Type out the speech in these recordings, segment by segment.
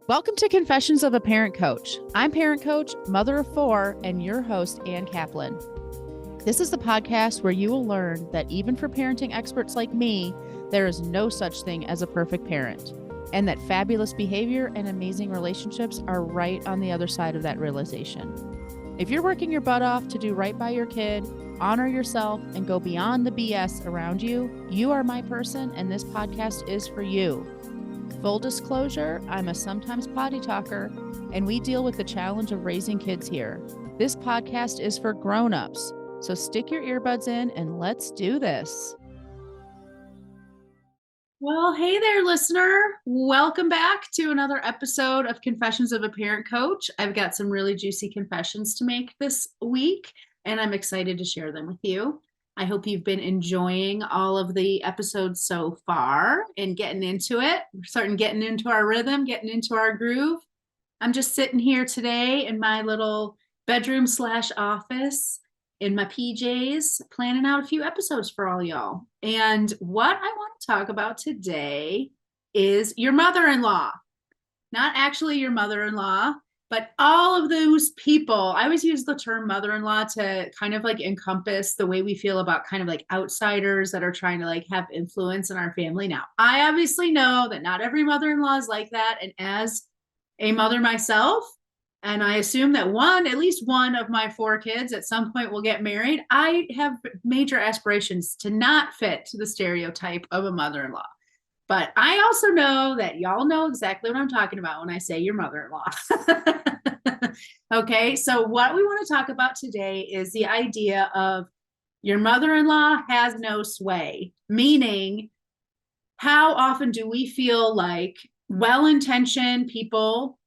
Welcome to Confessions of a Parent Coach. I'm parent coach, mother of four, and your host, Ann Kaplan. This is the podcast where you will learn that even for parenting experts like me, there is no such thing as a perfect parent, and that fabulous behavior and amazing relationships are right on the other side of that realization. If you're working your butt off to do right by your kid, honor yourself, and go beyond the BS around you, you are my person, and this podcast is for you. Full disclosure, I'm a sometimes potty talker, and we deal with the challenge of raising kids here. This podcast is for grown-ups, so stick your earbuds in and let's do this. Well, hey there, listener. Welcome back to another episode of Confessions of a Parent Coach. I've got some really juicy confessions to make this week, and I'm excited to share them with you. I hope you've been enjoying all of the episodes so far and getting into it. We're starting getting into our rhythm, getting into our groove. I'm just sitting here today in my little bedroom / office in my PJs, planning out a few episodes for all y'all. And what I want to talk about today is your mother-in-law. Not actually your mother-in-law, but all of those people. I always use the term mother-in-law to kind of like encompass the way we feel about kind of like outsiders that are trying to like have influence in our family. Now, I obviously know that not every mother-in-law is like that. And as a mother myself, and I assume that at least one of my 4 kids at some point will get married, I have major aspirations to not fit the stereotype of a mother-in-law. But I also know that y'all know exactly what I'm talking about when I say your mother-in-law. Okay, so what we want to talk about today is the idea of your mother-in-law has no sway, meaning how often do we feel like well-intentioned people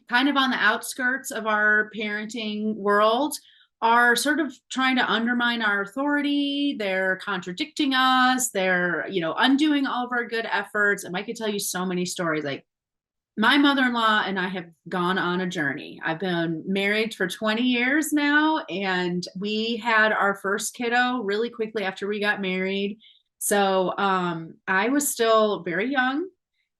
kind of on the outskirts of our parenting world are sort of trying to undermine our authority. They're contradicting us. They're, undoing all of our good efforts. And I could tell you so many stories. Like my mother-in-law and I have gone on a journey. I've been married for 20 years now, and we had our first kiddo really quickly after we got married. So I was still very young.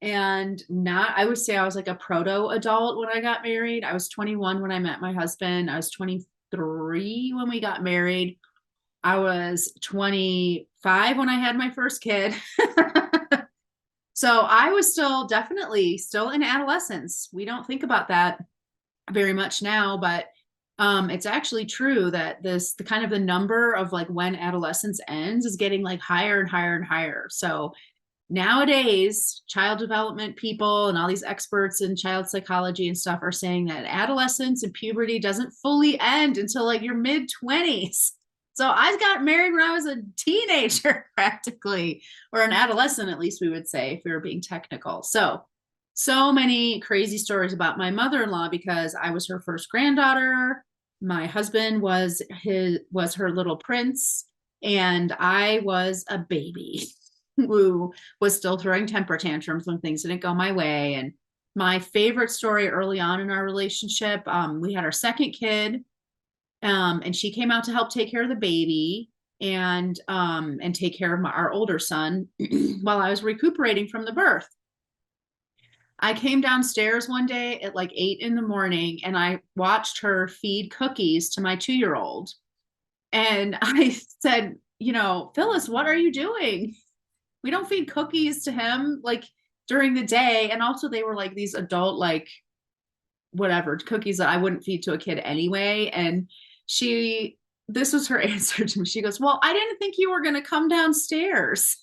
And I would say I was like a proto adult when I got married. I was 21 when I met my husband. I was 23 when we got married. I was 25 when I had my first kid. So I was definitely still in adolescence. We don't think about that very much now, but it's actually true that the kind of the number of like when adolescence ends is getting like higher and higher and higher. So nowadays, child development people and all these experts in child psychology and stuff are saying that adolescence and puberty doesn't fully end until like your mid-20s. So I got married when I was a teenager practically, or an adolescent, at least we would say, if we were being technical. So many crazy stories about my mother-in-law because I was her first granddaughter. My husband was her little prince, and I was a baby who was still throwing temper tantrums when things didn't go my way. And my favorite story early on in our relationship, we had our second kid, and she came out to help take care of the baby and take care of our older son while I was recuperating from the birth. I came downstairs one day at like 8 a.m. and I watched her feed cookies to my 2-year-old. And I said, Phyllis, what are you doing? We don't feed cookies to him like during the day. And also they were like these adult, like whatever cookies that I wouldn't feed to a kid anyway. And this was her answer to me. She goes, well, I didn't think you were going to come downstairs.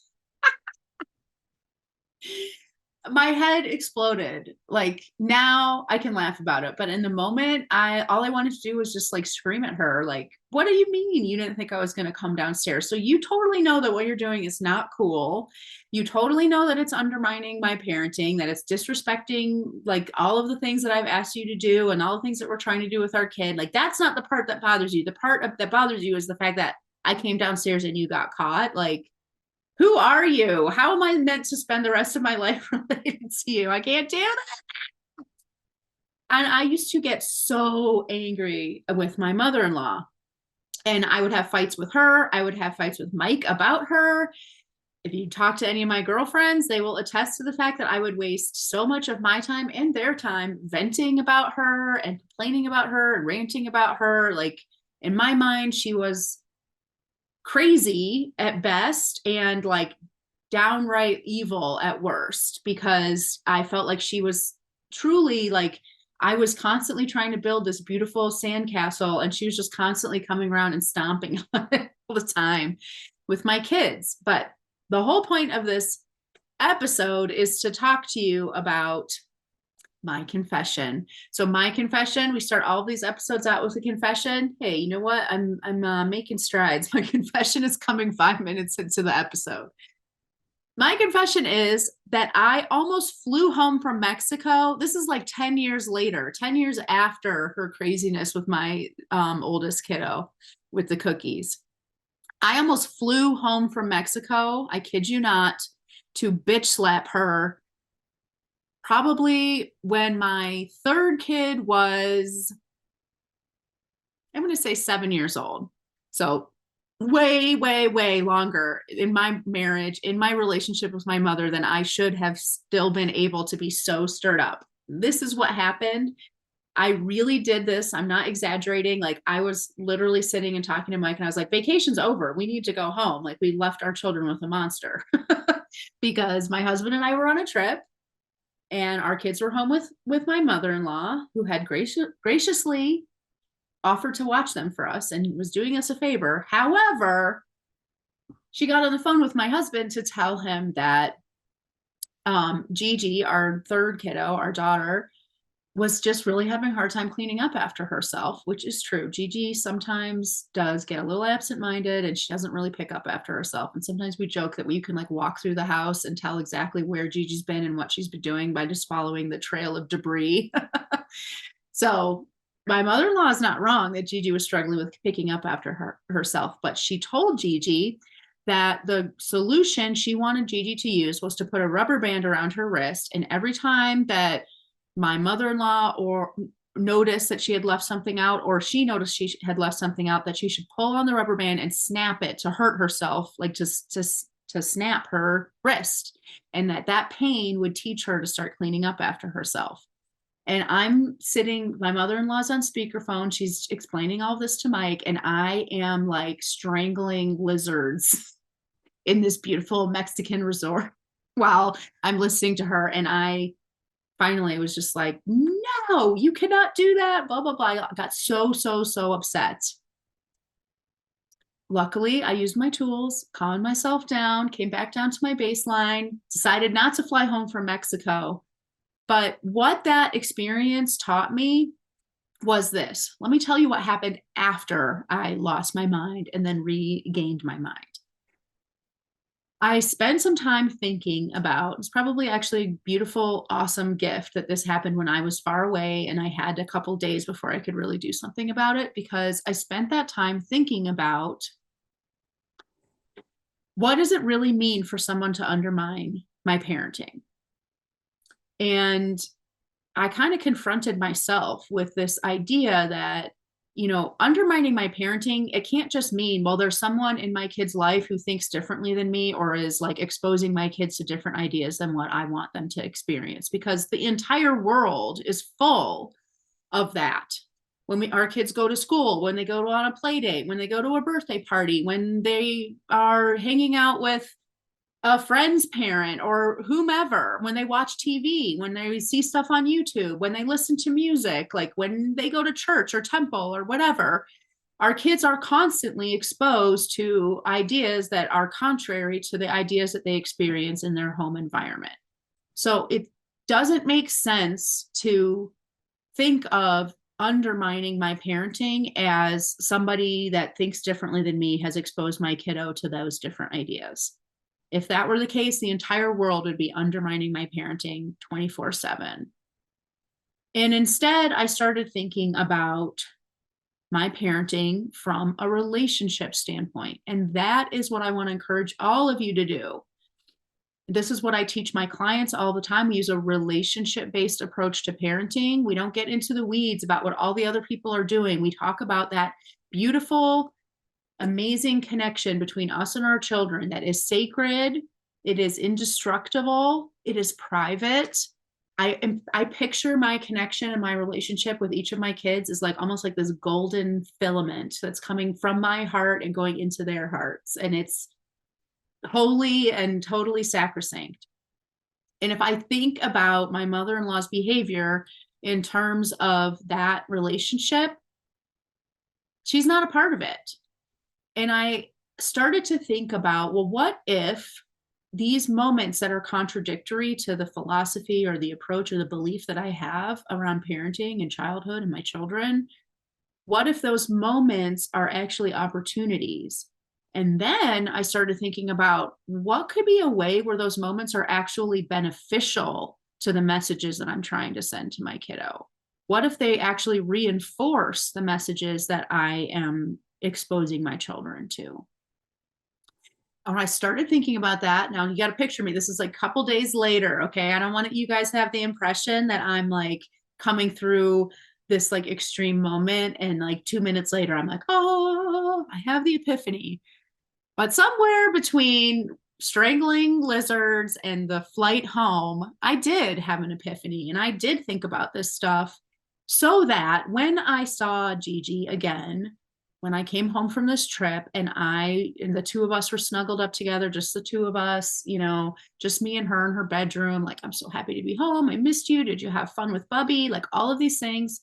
My head exploded. Like now I can laugh about it, but in the moment all I wanted to do was just like scream at her, like, what do you mean you didn't think I was going to come downstairs? So you totally know that what you're doing is not cool. You totally know that it's undermining my parenting, that it's disrespecting like all of the things that I've asked you to do and all the things that we're trying to do with our kid. Like that's not the part that bothers you. The part that bothers you is the fact that I came downstairs and you got caught. Like, who are you? How am I meant to spend the rest of my life related to you? I can't do that. And I used to get so angry with my mother-in-law, and I would have fights with her. I would have fights with Mike about her. if you talk to any of my girlfriends, they will attest to the fact that I would waste so much of my time and their time venting about her and complaining about her and ranting about her. Like, in my mind, she was crazy at best and like downright evil at worst, because I felt like she was truly like, I was constantly trying to build this beautiful sandcastle and she was just constantly coming around and stomping on it all the time with my kids. But the whole point of this episode is to talk to you about my confession. So my confession, we start all of these episodes out with a confession. Hey, you know what? I'm making strides. My confession is coming 5 minutes into the episode. My confession is that I almost flew home from Mexico. This is like 10 years later, 10 years after her craziness with my oldest kiddo with the cookies. I almost flew home from Mexico, I kid you not, to bitch slap her probably when my third kid was, I'm going to say 7 years old. So way, way, way longer in my marriage, in my relationship with my mother, than I should have still been able to be so stirred up. This is what happened. I really did this. I'm not exaggerating. Like, I was literally sitting and talking to Mike and I was like, vacation's over. We need to go home. Like, we left our children with a monster because my husband and I were on a trip and our kids were home with my mother-in-law, who had graciously offered to watch them for us and was doing us a favor. However, she got on the phone with my husband to tell him that Gigi, our third kiddo, our daughter, was just really having a hard time cleaning up after herself, which is true. Gigi sometimes does get a little absent-minded and she doesn't really pick up after herself. And sometimes we joke that we can like walk through the house and tell exactly where Gigi's been and what she's been doing by just following the trail of debris. So my mother-in-law is not wrong that Gigi was struggling with picking up after herself, but she told Gigi that the solution she wanted Gigi to use was to put a rubber band around her wrist, and every time that my mother-in-law or noticed that she had left something out, or she noticed she had left something out, that she should pull on the rubber band and snap it to hurt herself, like to snap her wrist, and that pain would teach her to start cleaning up after herself. And I'm sitting, my mother-in-law's on speakerphone. She's explaining all this to Mike, and I am like strangling lizards in this beautiful Mexican resort while I'm listening to her. And I finally was just like, no, you cannot do that, blah, blah, blah. I got so upset. Luckily, I used my tools, calmed myself down, came back down to my baseline, decided not to fly home from Mexico. But what that experience taught me was this. Let me tell you what happened after I lost my mind and then regained my mind. I spent some time thinking about, it's probably actually a beautiful, awesome gift that this happened when I was far away and I had a couple days before I could really do something about it, because I spent that time thinking about, what does it really mean for someone to undermine my parenting? And I kind of confronted myself with this idea that, undermining my parenting, it can't just mean, well, there's someone in my kid's life who thinks differently than me or is like exposing my kids to different ideas than what I want them to experience, because the entire world is full of that. When our kids go to school, when they go on a play date, when they go to a birthday party, when they are hanging out with a friend's parent or whomever, when they watch TV, when they see stuff on YouTube, when they listen to music, like when they go to church or temple or whatever, our kids are constantly exposed to ideas that are contrary to the ideas that they experience in their home environment. So it doesn't make sense to think of undermining my parenting as somebody that thinks differently than me has exposed my kiddo to those different ideas. If that were the case, the entire world would be undermining my parenting 24/7. And instead, I started thinking about my parenting from a relationship standpoint. And that is what I want to encourage all of you to do. This is what I teach my clients all the time. We use a relationship-based approach to parenting. We don't get into the weeds about what all the other people are doing. We talk about that beautiful, amazing connection between us and our children that is sacred, It is indestructible. It is private. I picture my connection and my relationship with each of my kids is like almost like this golden filament that's coming from my heart and going into their hearts. And it's holy and totally sacrosanct. And if I think about my mother-in-law's behavior in terms of that relationship, she's not a part of it. And I started to think about, well, what if these moments that are contradictory to the philosophy or the approach or the belief that I have around parenting and childhood and my children, what if those moments are actually opportunities? And then I started thinking about what could be a way where those moments are actually beneficial to the messages that I'm trying to send to my kiddo. What if they actually reinforce the messages that I am exposing my children to? And I started thinking about that. Now you got to picture me. This is like a couple days later. Okay. I don't want you guys to have the impression that I'm like coming through this like extreme moment. And like 2 minutes later, I'm like, oh, I have the epiphany. But somewhere between strangling lizards and the flight home, I did have an epiphany and I did think about this stuff so that when I saw Gigi again, when I came home from this trip and the two of us were snuggled up together, just the two of us, just me and her in her bedroom. Like, I'm so happy to be home. I missed you. Did you have fun with Bubby? Like all of these things.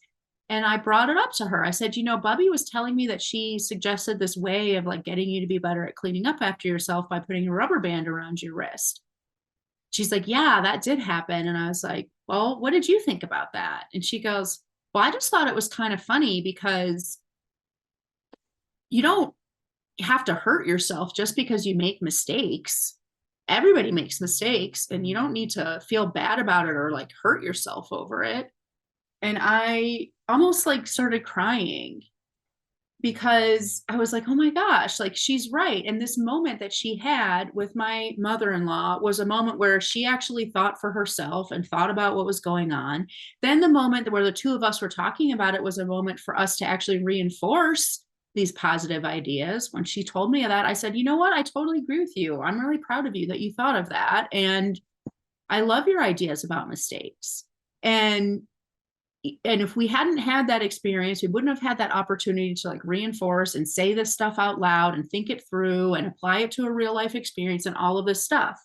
And I brought it up to her. I said, Bubby was telling me that she suggested this way of like getting you to be better at cleaning up after yourself by putting a rubber band around your wrist. She's like, yeah, that did happen. And I was like, well, what did you think about that? And she goes, well, I just thought it was kind of funny because you don't have to hurt yourself just because you make mistakes. Everybody makes mistakes and you don't need to feel bad about it or like hurt yourself over it. And I almost like started crying because I was like, oh my gosh, like she's right. And this moment that she had with my mother-in-law was a moment where she actually thought for herself and thought about what was going on. Then the moment where the two of us were talking about it was a moment for us to actually reinforce these positive ideas. When she told me that, I said, you know what? I totally agree with you. I'm really proud of you that you thought of that. And I love your ideas about mistakes. And if we hadn't had that experience, we wouldn't have had that opportunity to like reinforce and say this stuff out loud and think it through and apply it to a real life experience and all of this stuff.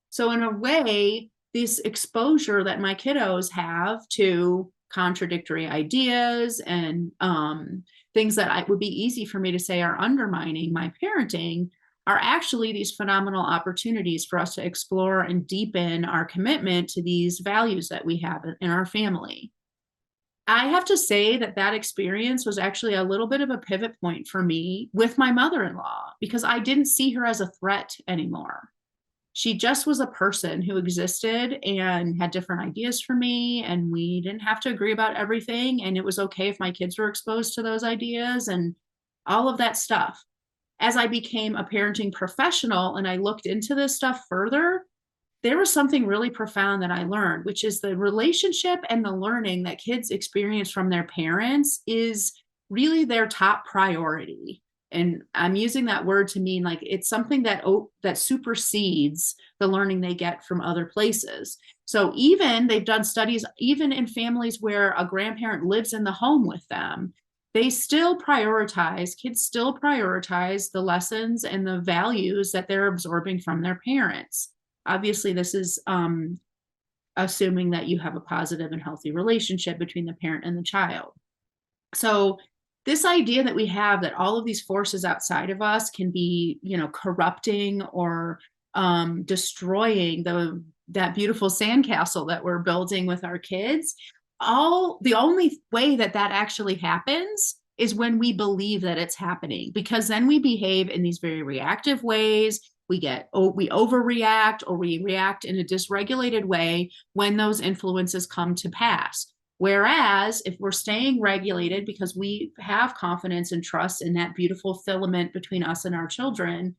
So in a way, this exposure that my kiddos have to contradictory ideas and things that would be easy for me to say are undermining my parenting are actually these phenomenal opportunities for us to explore and deepen our commitment to these values that we have in our family. I have to say that experience was actually a little bit of a pivot point for me with my mother-in-law because I didn't see her as a threat anymore. She just was a person who existed and had different ideas for me, and we didn't have to agree about everything. And it was okay if my kids were exposed to those ideas and all of that stuff. As I became a parenting professional and I looked into this stuff further, there was something really profound that I learned, which is the relationship and the learning that kids experience from their parents is really their top priority. And I'm using that word to mean like it's something that supersedes the learning they get from other places. So even they've done studies, even in families where a grandparent lives in the home with them, kids still prioritize the lessons and the values that they're absorbing from their parents. Obviously, this is assuming that you have a positive and healthy relationship between the parent and the child. So this idea that we have that all of these forces outside of us can be, corrupting or destroying that beautiful sandcastle that we're building with our kids, the only way that actually happens is when we believe that it's happening, because then we behave in these very reactive ways. We overreact or we react in a dysregulated way when those influences come to pass. Whereas if we're staying regulated because we have confidence and trust in that beautiful filament between us and our children,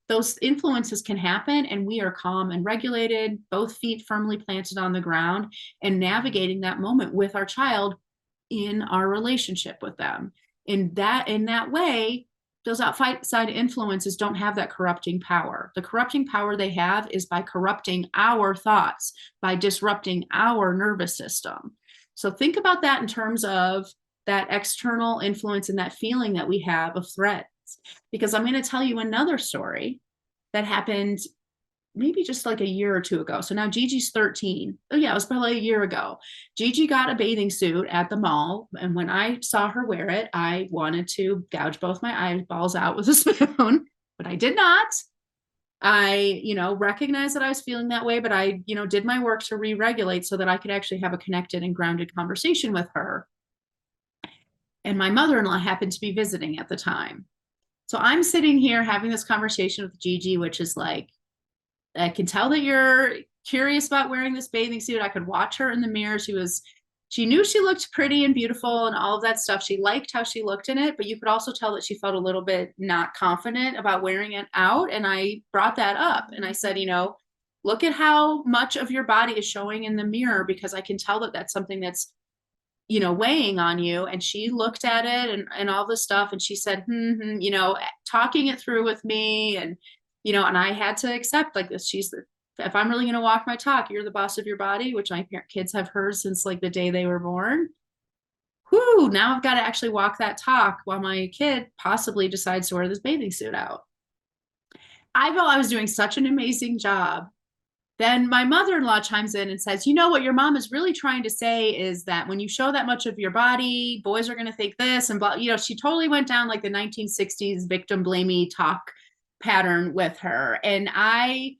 those influences can happen and we are calm and regulated, both feet firmly planted on the ground, and navigating that moment with our child in our relationship with them. In that way, those outside influences don't have that corrupting power. The corrupting power they have is by corrupting our thoughts, by disrupting our nervous system. So think about that in terms of that external influence and that feeling that we have of threats. Because I'm going to tell you another story that happened maybe just like a year or two ago. So now Gigi's 13. Oh yeah, it was probably a year ago. Gigi got a bathing suit at the mall. And when I saw her wear it, I wanted to gouge both my eyeballs out with a spoon, but I did not. I, recognized that I was feeling that way, but I, did my work to re-regulate so that I could actually have a connected and grounded conversation with her. And my mother-in-law happened to be visiting at the time. So I'm sitting here having this conversation with Gigi, which is like, I can tell that you're curious about wearing this bathing suit. I could watch her in the mirror. She knew she looked pretty and beautiful and all of that stuff. She liked how she looked in it, but you could also tell that she felt a little bit not confident about wearing it out. And I brought that up and I said, look at how much of your body is showing in the mirror, because I can tell that that's something that's, weighing on you. And she looked at it and all this stuff. And she said, talking it through with me. And and I had to accept like this. If I'm really going to walk my talk, you're the boss of your body, which my kids have heard since like the day they were born. Whoo, now I've got to actually walk that talk while my kid possibly decides to wear this bathing suit out. I felt I was doing such an amazing job. Then my mother-in-law chimes in and says, what your mom is really trying to say is that when you show that much of your body, boys are going to think this and blah. She totally went down like the 1960s victim blamey talk pattern with her. And I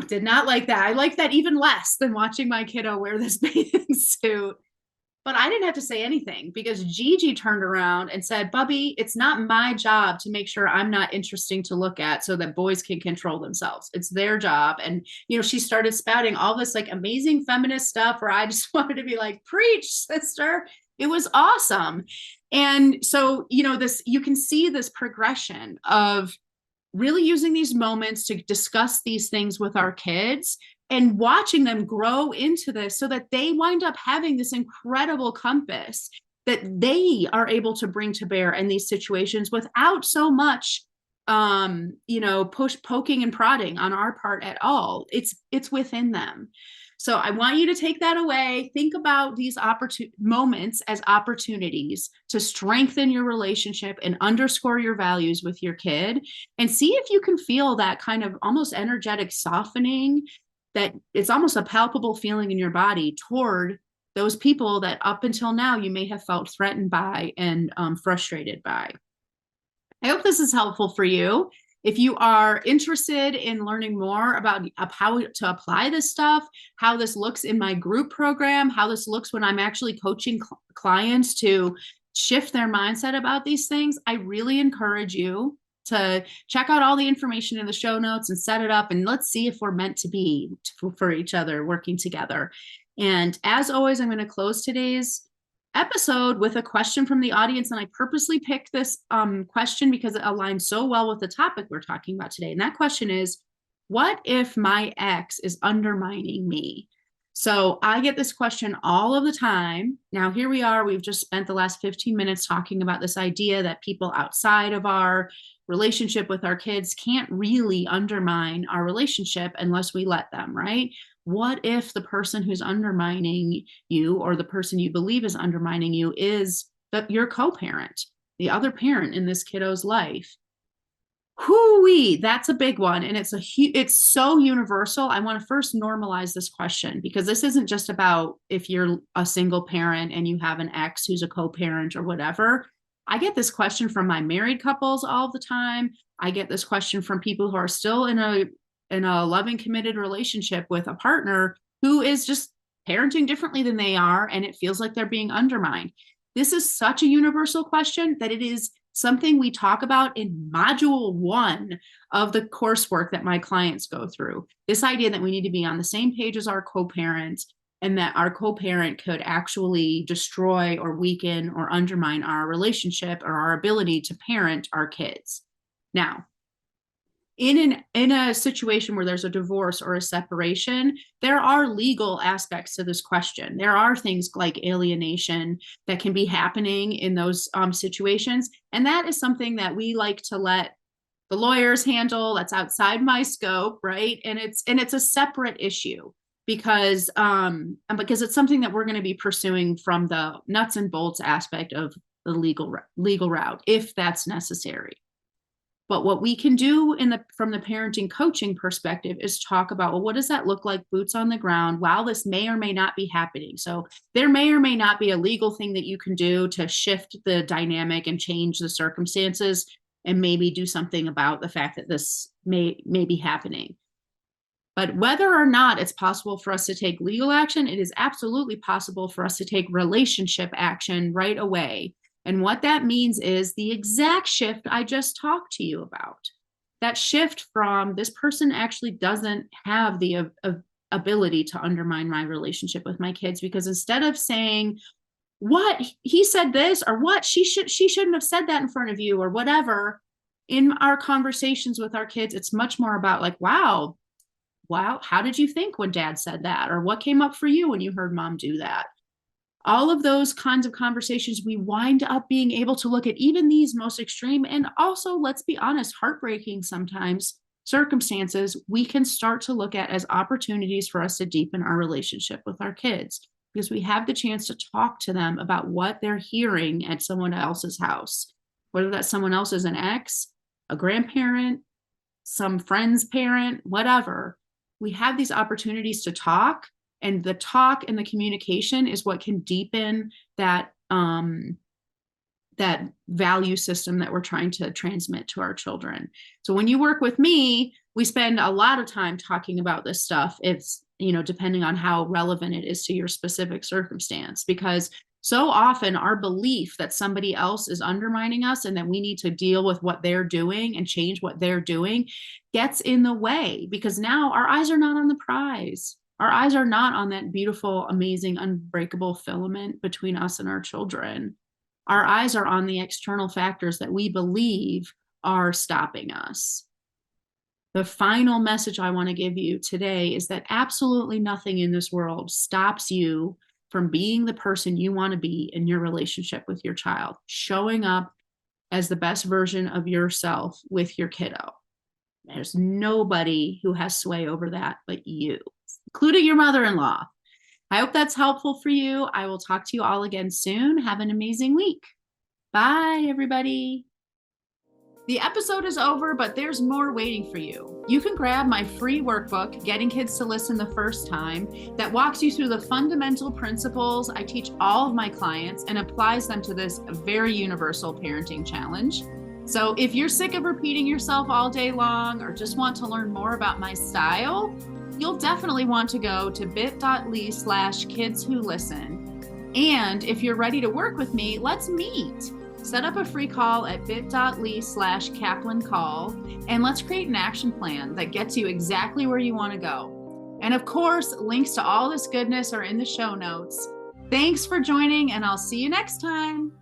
did not like that. I like that even less than watching my kiddo wear this bathing suit. But I didn't have to say anything because Gigi turned around and said, Bubby, it's not my job to make sure I'm not interesting to look at so that boys can control themselves. It's their job. And, she started spouting all this like amazing feminist stuff where I just wanted to be like, preach, sister. It was awesome. And so, you can see this progression of really using these moments to discuss these things with our kids and watching them grow into this so that they wind up having this incredible compass that they are able to bring to bear in these situations without so much poking and prodding on our part at all. It's within them. So I want you to take that away. Think about these moments as opportunities to strengthen your relationship and underscore your values with your kid, and see if you can feel that kind of almost energetic softening, that it's almost a palpable feeling in your body toward those people that up until now you may have felt threatened by and frustrated by. I hope this is helpful for you. If you are interested in learning more about how to apply this stuff, how this looks in my group program, how this looks when I'm actually coaching clients to shift their mindset about these things, I really encourage you to check out all the information in the show notes and set it up, and let's see if we're meant to be for each other, working together. And as always, I'm going to close today's episode with a question from the audience. And I purposely picked this question because it aligns so well with the topic we're talking about today. And that question is, what if my ex is undermining me? So I get this question all of the time. Now, here we are. We've just spent the last 15 minutes talking about this idea that people outside of our relationship with our kids can't really undermine our relationship unless we let them, right? What if the person who's undermining you, or the person you believe is undermining you, is your co-parent, the other parent in this kiddo's life? Hoo-wee, that's a big one. And it's so universal. I want to first normalize this question, because this isn't just about if you're a single parent and you have an ex who's a co-parent or whatever. I get this question from my married couples all the time. I get this question from people who are still in a loving, committed relationship with a partner who is just parenting differently than they are, and it feels like they're being undermined. This is such a universal question that it is something we talk about in module 1 of the coursework that my clients go through. This idea that we need to be on the same page as our co-parent, and that our co-parent could actually destroy or weaken or undermine our relationship or our ability to parent our kids. Now, in a situation where there's a divorce or a separation, there are legal aspects to this question. There are things like alienation that can be happening in those situations, and that is something that we like to let the lawyers handle. That's outside my scope, right? And it's a separate issue because it's something that we're going to be pursuing from the nuts and bolts aspect of the legal route, if that's necessary. But what we can do from the parenting coaching perspective is talk about, well, what does that look like, boots on the ground, while this may or may not be happening? So there may or may not be a legal thing that you can do to shift the dynamic and change the circumstances and maybe do something about the fact that this may be happening. But whether or not it's possible for us to take legal action, it is absolutely possible for us to take relationship action right away. And what that means is the exact shift I just talked to you about. That shift from this person actually doesn't have the ability to undermine my relationship with my kids, because instead of saying, what, he said this, or what, she shouldn't have said that in front of you, or whatever, in our conversations with our kids, it's much more about like, wow, how did you think when dad said that? Or what came up for you when you heard mom do that? All of those kinds of conversations, we wind up being able to look at even these most extreme and also, let's be honest, heartbreaking sometimes circumstances, we can start to look at as opportunities for us to deepen our relationship with our kids, because we have the chance to talk to them about what they're hearing at someone else's house, whether that someone else is an ex, a grandparent, some friend's parent, whatever. We have these opportunities to talk. And the talk and the communication is what can deepen that that value system that we're trying to transmit to our children. So when you work with me, we spend a lot of time talking about this stuff. It's, depending on how relevant it is to your specific circumstance, because so often our belief that somebody else is undermining us and that we need to deal with what they're doing and change what they're doing gets in the way, because now our eyes are not on the prize. Our eyes are not on that beautiful, amazing, unbreakable filament between us and our children. Our eyes are on the external factors that we believe are stopping us. The final message I want to give you today is that absolutely nothing in this world stops you from being the person you want to be in your relationship with your child, showing up as the best version of yourself with your kiddo. There's nobody who has sway over that but you, including your mother-in-law. I hope that's helpful for you. I will talk to you all again soon. Have an amazing week. Bye, everybody. The episode is over, but there's more waiting for you. You can grab my free workbook, Getting Kids to Listen the First Time, that walks you through the fundamental principles I teach all of my clients and applies them to this very universal parenting challenge. So if you're sick of repeating yourself all day long or just want to learn more about my style, you'll definitely want to go to bit.ly/kidswholisten. And if you're ready to work with me, let's meet. Set up a free call at bit.ly/KaplanCall, and let's create an action plan that gets you exactly where you want to go. And of course, links to all this goodness are in the show notes. Thanks for joining, and I'll see you next time.